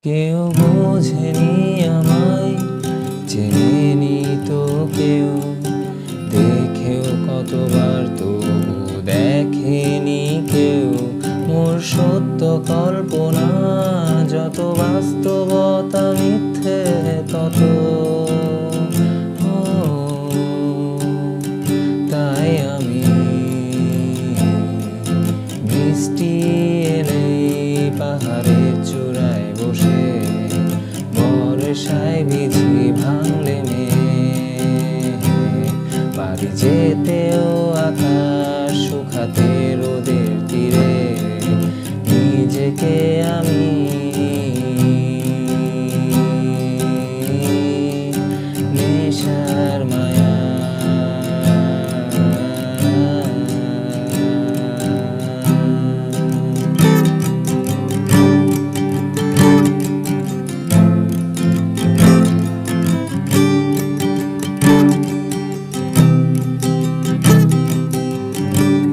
কেউ বোঝেনি আমায়, চেনেনি তো কেউ, দেখেও কতবার তবু দেখেনি কেউ মোর সত্য কল্পনা, যত বাস্তবতা মিথ্যে তত। তাই আমি বৃষ্টি এলে পাহাড়ের চূড়ায় বসে বর্ষায় ভিজি ভাঙলে মেঘ, বাড়ি যেতে